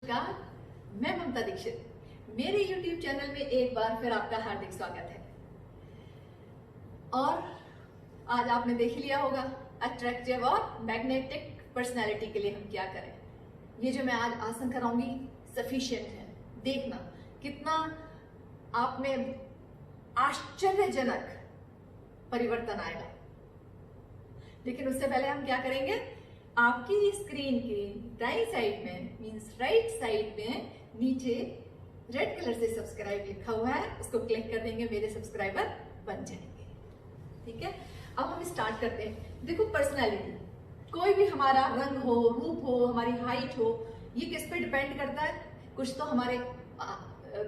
नमस्कार, मैं ममता दीक्षित। मेरे YouTube चैनल में एक बार फिर आपका हार्दिक स्वागत है। और आज आपने देख लिया होगा अट्रैक्टिव और मैग्नेटिक पर्सनैलिटी के लिए हम क्या करें। ये जो मैं आज आसन कराऊंगी सफिशिएंट है। देखना कितना आप में आश्चर्यजनक परिवर्तन आएगा। लेकिन उससे पहले हम क्या करेंगे, आपकी स्क्रीन के दाईं साइड में मींस राइट साइड में नीचे रेड कलर से सब्सक्राइब लिखा हुआ है, उसको क्लिक कर देंगे, मेरे सब्सक्राइबर बन जाएंगे। ठीक है, अब हम स्टार्ट करते हैं। देखो, पर्सनालिटी कोई भी हमारा रंग हो, रूप हो, हमारी हाइट हो, ये किस पे डिपेंड करता है? कुछ तो हमारे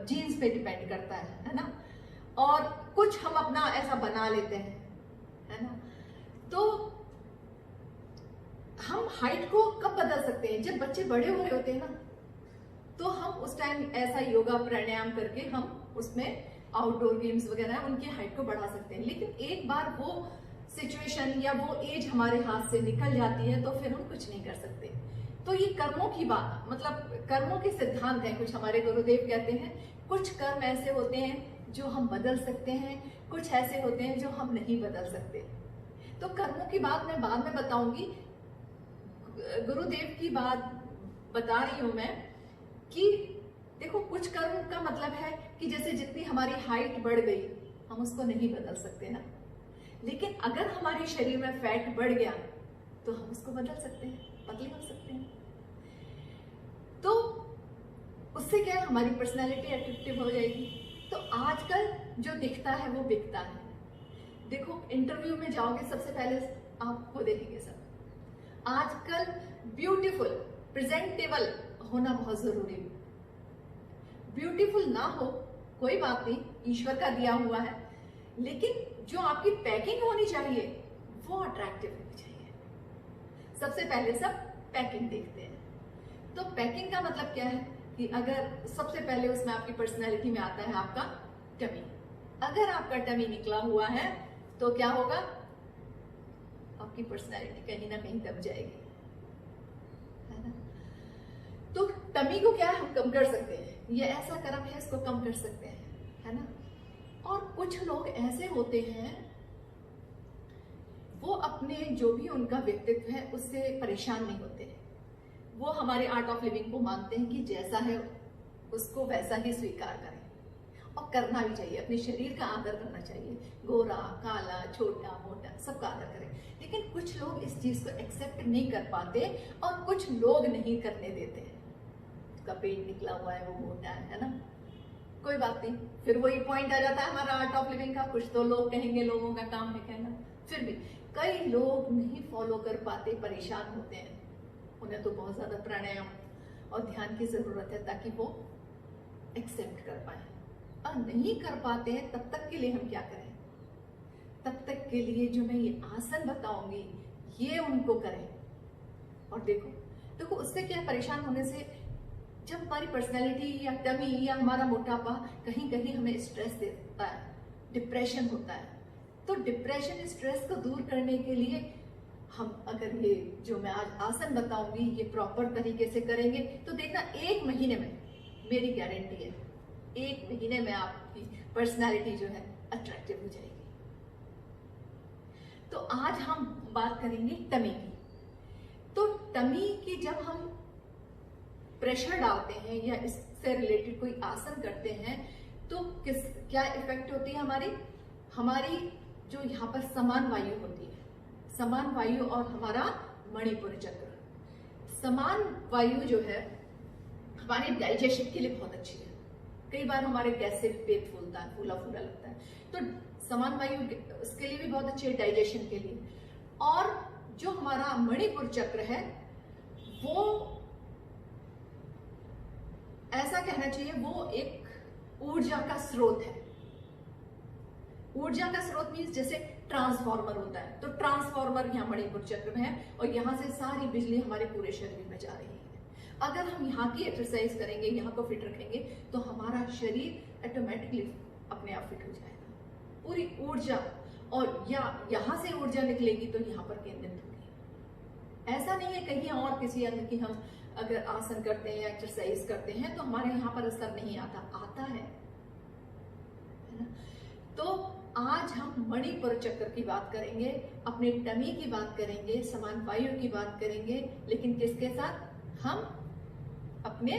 जीन्स पे डिपेंड करता है ना, और कुछ हम अपना ऐसा बना लेते हैं, है ना। तो हम हाइट को कब बदल सकते हैं? जब बच्चे बड़े हो रहे होते हैं ना, तो हम उस टाइम ऐसा योगा प्राणायाम करके हम उसमें आउटडोर गेम्स वगैरह उनकी हाइट को बढ़ा सकते हैं। लेकिन एक बार वो सिचुएशन या वो एज हमारे हाथ से निकल जाती है तो फिर हम कुछ नहीं कर सकते। तो ये कर्मों की बात, मतलब कर्मों के सिद्धांत है। कुछ हमारे गुरुदेव कहते हैं कुछ कर्म ऐसे होते हैं जो हम बदल सकते हैं, कुछ ऐसे होते हैं जो हम नहीं बदल सकते। तो कर्मों की बात मैं बाद में बताऊंगी। गुरुदेव की बात बता रही हूं मैं कि देखो, कुछ कर्म का मतलब है कि जैसे जितनी हमारी हाइट बढ़ गई हम उसको नहीं बदल सकते ना, लेकिन अगर हमारे शरीर में फैट बढ़ गया तो हम उसको बदल सकते हैं, पतले हो सकते हैं। तो उससे क्या है, हमारी पर्सनैलिटी अट्रैक्टिव हो जाएगी। तो आजकल जो दिखता है वो बिकता है। देखो, इंटरव्यू में जाओगे, सबसे पहले आपको देखेंगे सब। आजकल ब्यूटीफुल प्रेजेंटेबल होना बहुत जरूरी है। ब्यूटीफुल ना हो कोई बात नहीं, ईश्वर का दिया हुआ है, लेकिन जो आपकी पैकिंग होनी चाहिए वो अट्रैक्टिव होनी चाहिए। सबसे पहले सब पैकिंग देखते हैं। तो पैकिंग का मतलब क्या है कि अगर सबसे पहले उसमें आपकी पर्सनैलिटी में आता है आपका टमी। अगर आपका टमी निकला हुआ है तो क्या होगा, आपकी पर्सनैलिटी कहीं ना कहीं दब जाएगी, है ना। तो टमी को क्या हम कम कर सकते हैं, ये ऐसा कर्म है, इसको कम कर सकते हैं, है ना। और कुछ लोग ऐसे होते हैं वो अपने जो भी उनका व्यक्तित्व है उससे परेशान नहीं होते। वो हमारे आर्ट ऑफ लिविंग को मानते हैं कि जैसा है उसको वैसा ही स्वीकार करें, और करना भी चाहिए। अपने शरीर का आदर करना चाहिए, गोरा काला छोटा मोटा सबका आदर करें। लेकिन कुछ लोग इस चीज को एक्सेप्ट नहीं कर पाते और कुछ लोग नहीं करने देते। उसका पेट निकला हुआ है, वो मोटा है ना, कोई बात नहीं, फिर वही पॉइंट आ जाता है हमारा आर्ट ऑफ लिविंग का। कुछ तो लोग कहेंगे, लोगों का काम है कहना। फिर भी कई लोग नहीं फॉलो कर पाते, परेशान होते हैं। उन्हें तो बहुत ज्यादा प्राणायाम और ध्यान की जरूरत है ताकि वो एक्सेप्ट कर पाए। और नहीं कर पाते हैं, तब तक के लिए हम क्या करें? तब तक के लिए जो मैं ये आसन बताऊंगी ये उनको करें। और देखो उससे क्या, परेशान होने से जब हमारी पर्सनैलिटी या टमी या हमारा मोटापा कहीं कहीं हमें स्ट्रेस देता है, डिप्रेशन होता है। तो डिप्रेशन स्ट्रेस को दूर करने के लिए हम अगर ये जो मैं आज आसन बताऊंगी ये प्रॉपर तरीके से करेंगे तो देखना, 1 महीने में, मेरी गारंटी है, 1 महीने में आपकी पर्सनैलिटी जो है अट्रैक्टिव हो जाएगी। तो आज हम बात करेंगे टमी की। तो टमी की जब हम प्रेशर डालते हैं या इससे रिलेटेड कोई आसन करते हैं तो क्या इफेक्ट होती है हमारी जो यहाँ पर समान वायु होती है, समान वायु और हमारा मणिपुर चक्र। समान वायु जो है हमारे डाइजेशन के लिए बहुत अच्छी है। कई बार हमारे गैस से पेट फूलता है, फूला फूला लगता है, तो समान वायु उसके लिए भी बहुत अच्छी है, डाइजेशन के लिए। और जो हमारा मणिपुर चक्र है वो ऐसा कहना चाहिए वो एक ऊर्जा का स्रोत है। ऊर्जा का स्रोत मीन्स जैसे ट्रांसफार्मर होता है, तो ट्रांसफार्मर यहाँ मणिपुर चक्र में है और यहाँ से सारी बिजली हमारे पूरे शरीर में जा रही है। अगर हम यहाँ की एक्सरसाइज करेंगे, यहाँ को फिट रखेंगे तो हमारा शरीर ऑटोमेटिकली अपने आप फिट हो जाएगा। पूरी ऊर्जा, और या यहाँ से ऊर्जा निकलेगी तो यहाँ पर केंद्रित होगी। ऐसा नहीं है कहीं और किसी अंग की हम अगर आसन करते हैं या एक्सरसाइज करते हैं तो हमारे यहाँ पर असर नहीं आता, आता है ना। तो आज हम मणिपुर चक्र की बात करेंगे, अपने टमी की बात करेंगे, समान वायु की बात करेंगे, लेकिन किसके साथ? हम अपने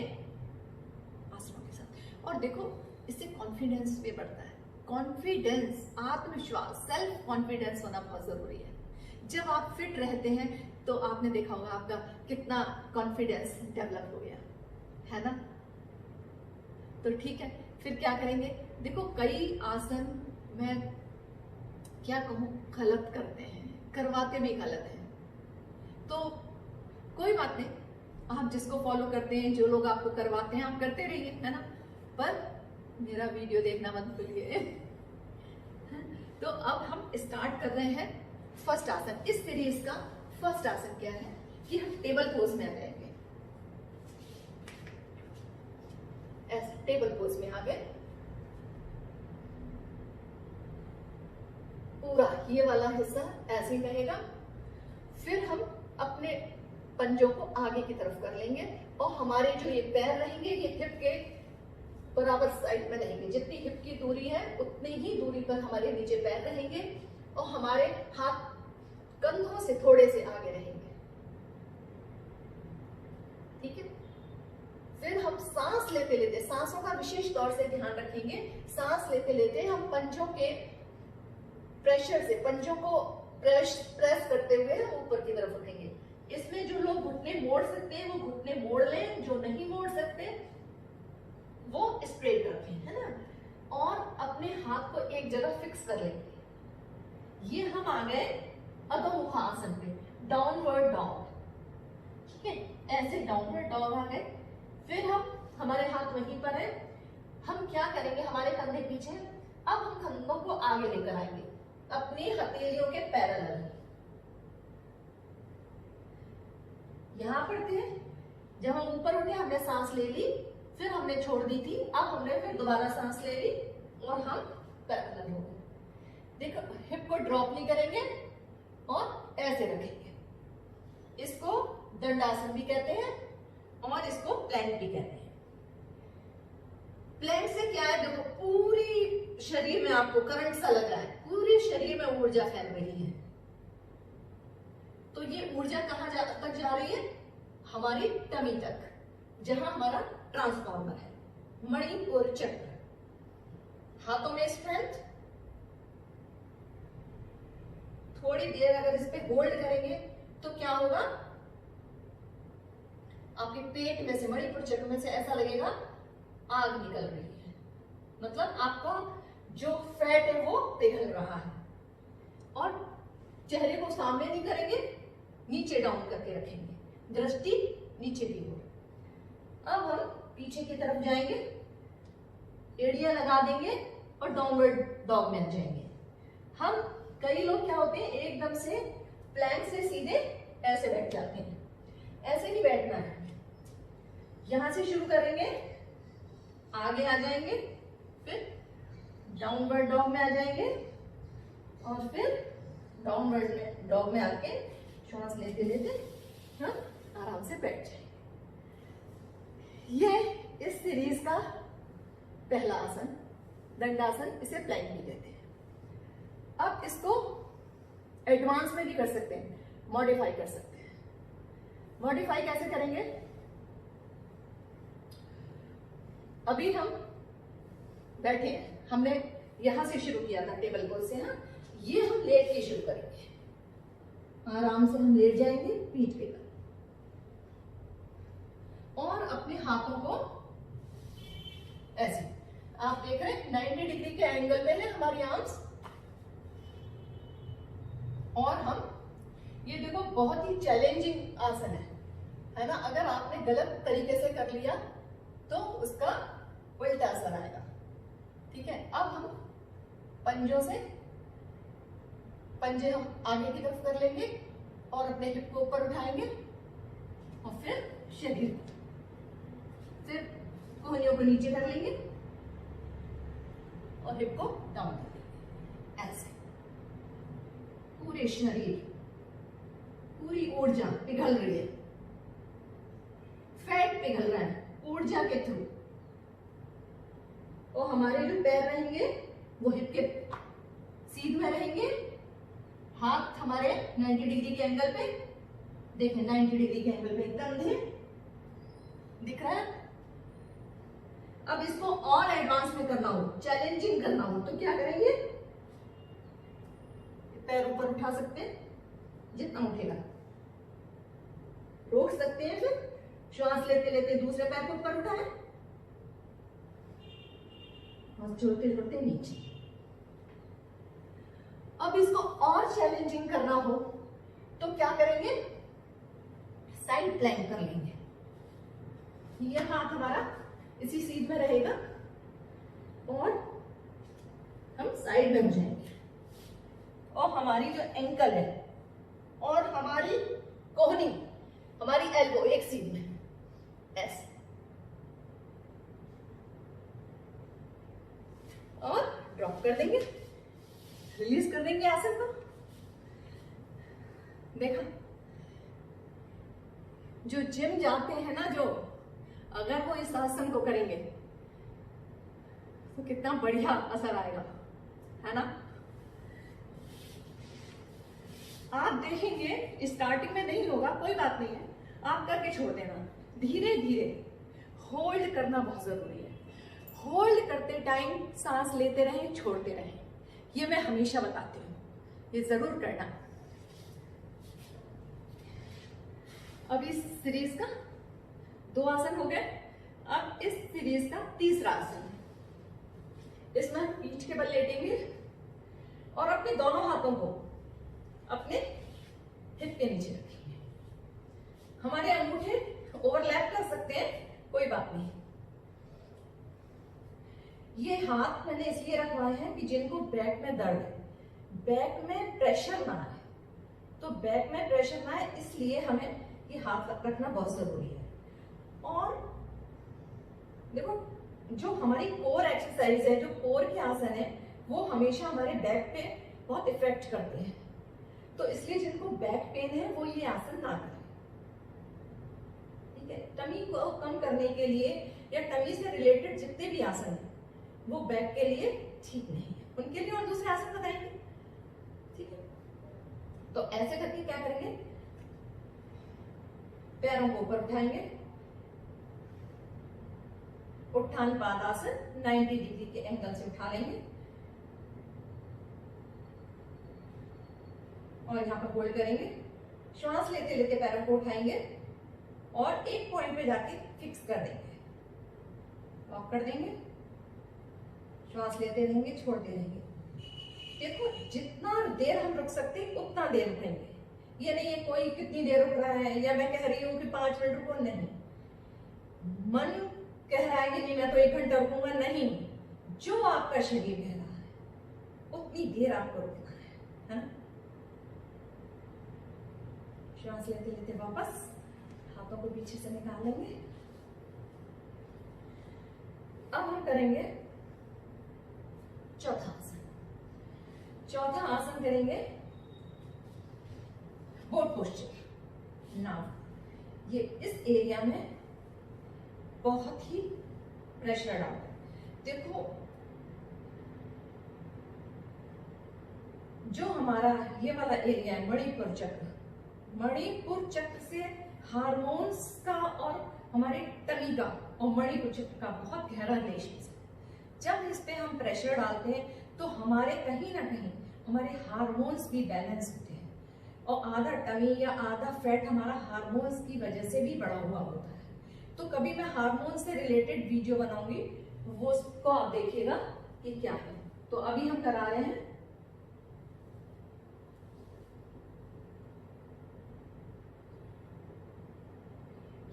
आसनों के साथ। और देखो इससे कॉन्फिडेंस भी बढ़ता है। कॉन्फिडेंस, आत्मविश्वास, सेल्फ कॉन्फिडेंस होना बहुत जरूरी है। जब आप फिट रहते हैं तो आपने देखा होगा आपका कितना कॉन्फिडेंस डेवलप हो गया है ना। तो ठीक है, फिर क्या करेंगे? देखो कई आसन मैं क्या कहूँ गलत करते हैं, करवाते भी गलत हैं, तो कोई बात नहीं, आप जिसको फॉलो करते हैं, जो लोग आपको करवाते हैं आप करते रहिए, है ना। पर मेरा वीडियो देखना मत भूलिए। तो अब हम स्टार्ट कर रहे हैं फर्स्ट आसन। इस सीरीज का फर्स्ट आसन क्या है कि हम टेबल पोज में आ जाएंगे। ऐसे टेबल पोज में आ गए, पूरा ये वाला हिस्सा ऐसे ही रहेगा। फिर हम अपने पंजों को आगे की तरफ कर लेंगे और हमारे जो ये पैर रहेंगे ये हिप के बराबर साइड में रहेंगे। जितनी हिप की दूरी है उतनी ही दूरी पर हमारे नीचे पैर रहेंगे और हमारे हाथ कंधों से थोड़े से आगे रहेंगे, ठीक है। फिर हम सांस लेते लेते, सांसों का विशेष तौर से ध्यान रखेंगे। सांस लेते लेते हम पंजों के प्रेशर से पंजों को प्रेस करते हुए हम ऊपर की तरफ उठेंगे। इसमें जो लोग घुटने मोड़ सकते हैं वो घुटने मोड़ लें, जो नहीं मोड़ सकते वो स्ट्रेट रखें, है ना। और अपने हाथ को एक जगह फिक्स कर लेंगे। ये हम आ गए अधोमुख आसन पे, डाउनवर्ड डॉग, ठीक है। ऐसे डाउनवर्ड डॉग आ गए। फिर हमारे हाथ वहीं पर है। हम क्या करेंगे? हमारे कंधे पीछे, अब हम कंधों को आगे लेकर आएंगे अपनी हथेलियों के पैरेलल। यहां पढ़ते हैं, जब हम ऊपर उठे हमने सांस ले ली, फिर हमने छोड़ दी थी, अब हमने फिर दोबारा सांस ले ली और हम पैरेलल हो गए। देखो हिप को ड्रॉप नहीं करेंगे और ऐसे रखेंगे। इसको दंडासन भी कहते हैं और इसको प्लैंक भी कहते हैं। प्लैंक से क्या है? देखो पूरी शरीर में आपको करंट सा लग रहा है, पूरे शरीर में ऊर्जा फैल रही है। तो ये ऊर्जा कहां तक जा रही है? हमारी टमी तक, जहां हमारा ट्रांसफॉर्मर है, मणिपुर चक्र। हाथों में स्ट्रेंथ, थोड़ी देर अगर इस पे होल्ड करेंगे तो क्या होगा? आपके पेट में से, मणिपुर चक्र में से ऐसा लगेगा आग निकल रही है, मतलब आपका जो फैट है वो पिघल रहा है। और चेहरे को सामने नहीं करेंगे, नीचे डाउन करके रखेंगे, दृष्टि नीचे की ओर। अब हम पीछे की तरफ जाएंगे, एड़ियां लगा देंगे और डाउनवर्ड डॉग में आ जाएंगे। हम कई लोग क्या होते हैं एकदम से प्लैंक से सीधे ऐसे बैठ जाते हैं। ऐसे नहीं बैठना है, यहां से शुरू करेंगे, आगे आ जाएंगे, फिर डाउनवर्ड डॉग में आ जाएंगे और फिर डाउनवर्ड डॉग में आके श्वास लेते लेते हम आराम से बैठ जाएंगे। ये इस सीरीज का पहला आसन, दंडासन, इसे प्लैंक भी कहते हैं। अब इसको एडवांस में भी कर सकते हैं, मॉडिफाई कर सकते हैं। मॉडिफाई कैसे करेंगे? अभी हम बैठे हैं, हमने यहां से शुरू किया था टेबल पोज से, हाँ, ये हम लेट के शुरू करेंगे। आराम से हम लेट जाएंगे पीठ पे और अपने हाथों को ऐसे, आप देख रहे हैं 90 डिग्री के एंगल पे है हमारी आर्म्स। और हम ये देखो बहुत ही चैलेंजिंग आसन है ना। अगर आपने गलत तरीके से कर लिया तो उसका उल्टा असर आएगा, ठीक है। अब हम पंजों से, पंजे हम आगे की तरफ कर लेंगे और अपने हिप को ऊपर उठाएंगे और फिर शरीर को, फिर कोहनियों को नीचे कर लेंगे और हिप को डाउन कर लेंगे। ऐसे पूरे शरीर, पूरी ऊर्जा पिघल रही है। पिघल रहा है ऊर्जा के थ्रू। और हमारे जो पैर रहेंगे वो हिप के सीध में रहेंगे, हाथ हमारे 90 डिग्री के एंगल पे, देखें 90 डिग्री के एंगल पे कंधे दिख रहा है। अब इसको और एडवांस में करना हो, चैलेंजिंग करना हो, तो क्या करेंगे? पैर ऊपर उठा सकते हैं, जितना उठेगा रोक सकते हैं, फिर श्वास लेते लेते दूसरे पैर को ऊपर उठाएं और छोड़ते छोड़ते नीचे। अब इसको और चैलेंजिंग करना हो तो क्या करेंगे? साइड प्लैंक कर लेंगे। ये हाथ हमारा इसी सीध में रहेगा और हम साइड में हो जाएंगे और हमारी जो एंकल है और हमारी कोहनी, हमारी एल्बो एक सीध में ऐसे, और ड्रॉप कर देंगे, रिलीज कर देंगे आसन को। देखा, जो जिम जाते हैं ना, जो अगर वो इस आसन को करेंगे तो कितना बढ़िया असर आएगा, है ना? आप देखेंगे स्टार्टिंग में नहीं होगा, कोई बात नहीं है, आप करके छोड़ देना। धीरे धीरे होल्ड करना बहुत जरूरी है। होल्ड करते टाइम सांस लेते रहें, छोड़ते रहें, ये मैं हमेशा बताती हूँ, ये जरूर करना। अब इस सीरीज का 2 आसन हो गए। अब इस सीरीज का तीसरा आसन, इसमें पीठ के बल लेटेंगे और अपने दोनों हाथों को अपने हिप के नीचे रखेंगे। हमारे अंगूठे ओवरलैप कर सकते हैं, कोई बात नहीं। ये हाथ मैंने इसलिए रखवाए हैं कि जिनको बैक में दर्द है, बैक में प्रेशर ना आए, तो बैक में प्रेशर ना आए इसलिए हमें ये हाथ रखना बहुत जरूरी है। और देखो, जो हमारी कोर एक्सरसाइज है, जो कोर के आसन है, वो हमेशा हमारे बैक पे बहुत इफेक्ट करते हैं, तो इसलिए जिनको बैक पेन है वो ये आसन ना करें, ठीक है? टमी को कम करने के लिए या टमी से रिलेटेड जितने भी आसन है वो बैक के लिए ठीक नहीं है, उनके लिए और दूसरे आसन बताएंगे, ठीक है? तो ऐसे करके क्या करेंगे? पैरों को ऊपर उठाएंगे, उत्थान पादासन 90 डिग्री के एंगल से उठा लेंगे और यहां पर होल्ड करेंगे। श्वास लेते लेते पैरों को उठाएंगे और एक पॉइंट पे जाके फिक्स कर देंगे, लॉक कर देंगे, श्वास लेते रहेंगे, छोड़ते रहेंगे। देखो, जितना देर हम रुक सकते हैं उतना देर रुकेंगे। ये नहीं है कोई कितनी देर रुक रहा है या मैं कह रही हूं कि 5 मिनट रुको, नहीं। मन कह रहा है कि नहीं मैं तो 1 घंटा रुकूंगा, नहीं। जो आपका शरीर कह रहा है उतनी देर आपको रुकना है ना? श्वास लेते लेते वापस हाथों को पीछे से निकालेंगे। अब हम करेंगे चौथा आसन। चौथा आसन करेंगे बोट पोस्चर। नाउ ये इस एरिया में बहुत ही प्रेशर डालता है। देखो, जो हमारा ये वाला एरिया है मणिपुर चक्र, मणिपुर चक्र से हार्मोन्स का और हमारे टमी का और मणिपुर चक्र का बहुत गहरा रिलेशन है। जब इस पे हम प्रेशर डालते हैं तो हमारे कहीं ना कहीं हमारे हार्मोन्स भी बैलेंस होते हैं और आधा टमी या आधा फैट हमारा हार्मोन्स की वजह से भी बढ़ा हुआ होता है। तो कभी मैं हार्मोन से रिलेटेड वीडियो बनाऊंगी, वो उसको आप देखिएगा कि क्या है। तो अभी हम करा रहे हैं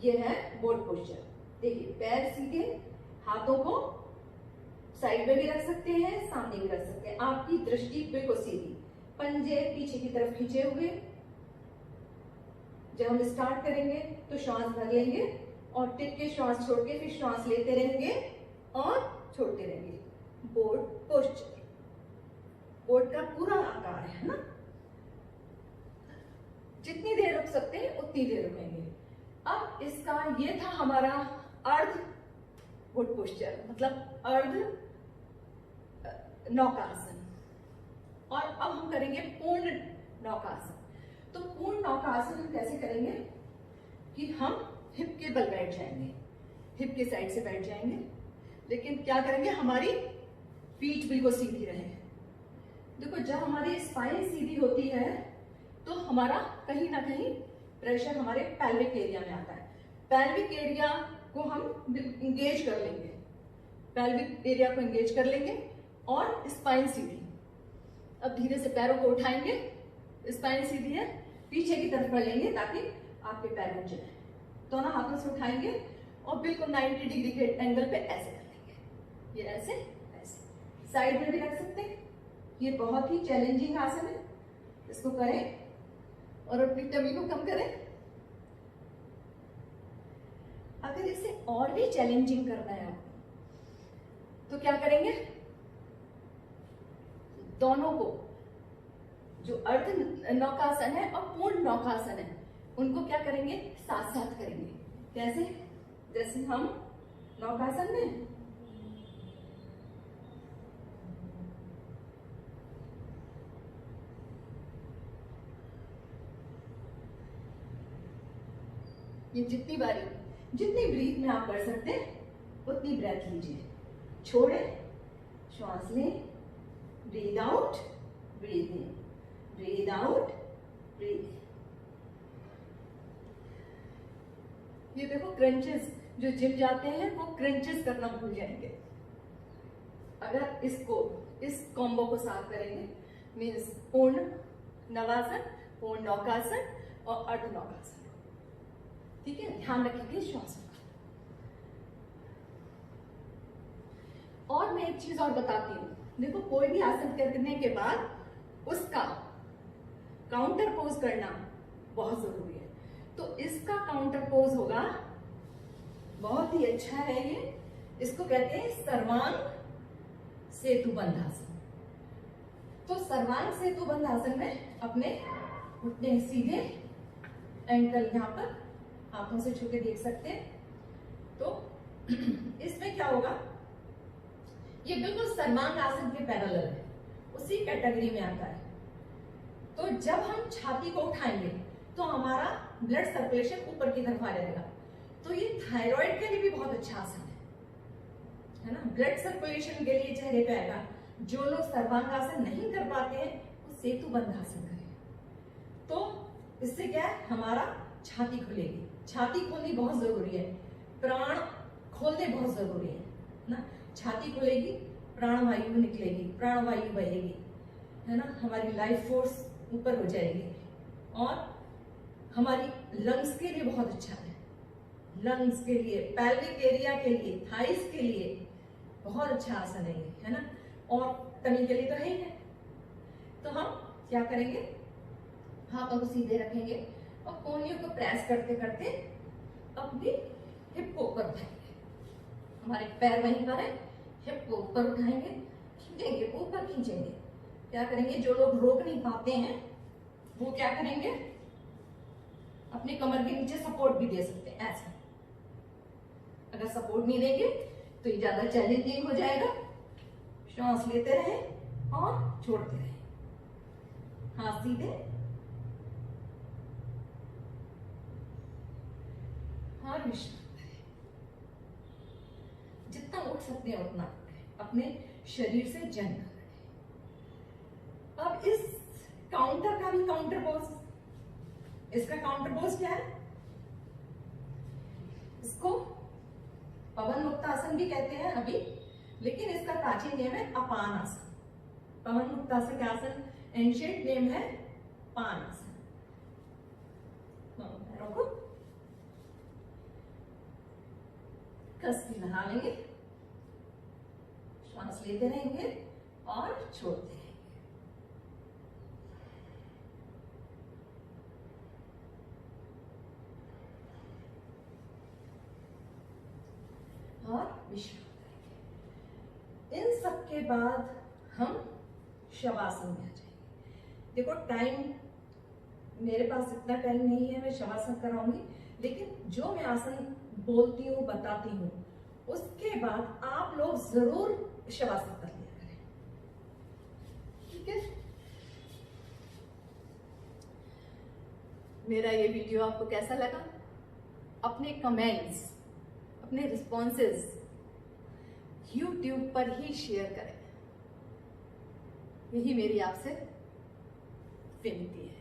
ये है बोट पोस्चर। देखिए, पैर सीधे, हाथों को साइड में भी रख सकते हैं, सामने भी रख सकते हैं, आपकी दृष्टि बिल्कुल सीधी, पंजे पीछे की तरफ खींचे हुए। जब हम स्टार्ट करेंगे तो श्वास भर लेंगे और टिप के श्वास छोड़ के फिर श्वास लेते रहेंगे और छोड़ते रहेंगे। बोट पोस्चर, बोट का पूरा आकार है ना? जितनी देर रुक सकते हैं उतनी देर रुकेंगे। अब इसका ये था हमारा अर्ध वुड पोस्चर, मतलब अर्ध नौकासन। और अब हम करेंगे पूर्ण नौकासन। तो पूर्ण नौकासन हम कैसे करेंगे कि हम हिप के बल बैठ जाएंगे, हिप के साइड से बैठ जाएंगे, लेकिन क्या करेंगे हमारी पीठ बिल्कुल सीधी रहे। देखो जब हमारी स्पाइन सीधी होती है तो हमारा कहीं ना कहीं प्रेशर हमारे पैल्विक एरिया में आता है। पैल्विक एरिया को हम इंगेज कर लेंगे, पैल्विक एरिया को इंगेज कर लेंगे और स्पाइन सीधी। अब धीरे से पैरों को उठाएंगे, स्पाइन सीधी है, पीछे की तरफ कर लेंगे ताकि आपके पैर उठ जाए। दोनों हाथों से उठाएंगे और बिल्कुल 90 डिग्री के एंगल पे ऐसे कर लेंगे, ये ऐसे ऐसे। साइड में भी रख सकते हैं। ये बहुत ही चैलेंजिंग आसन है, इसको करें और अपनी टमी को कम करें। अगर इसे और भी चैलेंजिंग करना है आपको तो क्या करेंगे, दोनों को जो अर्ध नौकासन है और पूर्ण नौकासन है उनको क्या करेंगे, साथ साथ करेंगे। कैसे, जैसे हम नौकासन में ये जितनी बारी, जितनी ब्रीथ में आप कर सकते हैं उतनी ब्रेथ लीजिए, छोड़े, श्वास लें, breathe out, breathe in, breathe out, breathe in. ये देखो क्रंचेस, जो जिम जाते हैं वो क्रंचेस करना भूल जाएंगे। अगर इसको, इस कॉम्बो को साथ करेंगे, मीन्स पूर्ण नवासन, पूर्ण नौकासन और अर्ध नौकासन। ठीक है, ध्यान रखिए श्वास का। और मैं एक चीज और बताती हूँ, देखो कोई भी आसन करने के बाद उसका काउंटर पोज करना बहुत जरूरी है। तो इसका काउंटर पोज होगा, बहुत ही अच्छा है ये, इसको कहते हैं सर्वांग सेतुबंध आसन। तो सर्वांग सेतुबंध आसन में अपने घुटने सीधे, एंकल यहाँ पर हाथों से छू के देख सकते हैं। तो इसमें क्या होगा, ये बिल्कुल सर्वांग आसन के पैरेलल है, उसी कैटेगरी में आता है। तो जब हम छाती को उठाएंगे तो हमारा ब्लड सर्कुलेशन ऊपर की तरफ आ जाएगा। तो ये थायराइड के लिए भी बहुत अच्छा आसन है ना, ब्लड सर्कुलेशन के लिए चेहरे पे आएगा। जो लोग सर्वांगासन नहीं कर पाते हैं वो सेतुबंध आसन करें। तो इससे क्या है, हमारा छाती खुलेगी। छाती खोलनी बहुत जरूरी है, प्राण खोलने बहुत जरूरी है ना। छाती खुलेगी, प्राण वायु निकलेगी, प्राण वायु बहेगी, है ना, हमारी लाइफ फोर्स ऊपर हो जाएगी। और हमारी लंग्स के लिए बहुत अच्छा है, लंग्स के लिए, पैल्विक एरिया के लिए, थाइस के लिए बहुत अच्छा आसन है ये, है ना। और टमी के लिए तो है ही है। तो हम क्या करेंगे, हाथों को सीधे रखेंगे और कोहनियों को प्रेस करते करते अपनी हिप को ऊपर उठाएंगे। हमारे पैर वहीं पर है, हिप को ऊपर उठाएंगे, खींचेंगे, ऊपर खींचेंगे। क्या करेंगे, जो लोग रोक नहीं पाते हैं वो क्या करेंगे, अपने कमर के नीचे सपोर्ट भी दे सकते हैं ऐसे। अगर सपोर्ट नहीं देंगे तो ये ज्यादा चैलेंजिंग हो जाएगा। श्वास लेते रहे और छोड़ते रहे, हाथ सीधे, और विश्राम करें। जितना उठ सकते हैं उतना अपने शरीर से जंग करें। अब इस काउंटर का भी काउंटर पोज, इसका काउंटर पोज क्या है, इसको पवन मुक्त आसन भी कहते हैं अभी, लेकिन इसका प्राचीन नेम है अपान आसन। पवन मुक्त आसन का आसन एंशिएंट नेम है पान आसन। पैरों को कस के लगा लेंगे, श्वास लेते रहेंगे और छोड़ते रहेंगे। और विश्राम करेंगे। इन सब के बाद हम शवासन में आ जाएंगे। देखो टाइम, मेरे पास इतना टाइम नहीं है मैं शवासन कराऊंगी, लेकिन जो मैं आसन बोलती हूँ, बताती हूँ, उसके बाद आप लोग जरूर शवासन कर लिया करें। ठीक है। मेरा ये वीडियो आपको कैसा लगा? अपने कमेंट्स, अपने रिस्पॉन्सेस YouTube पर ही शेयर करें, यही मेरी आपसे विनती है।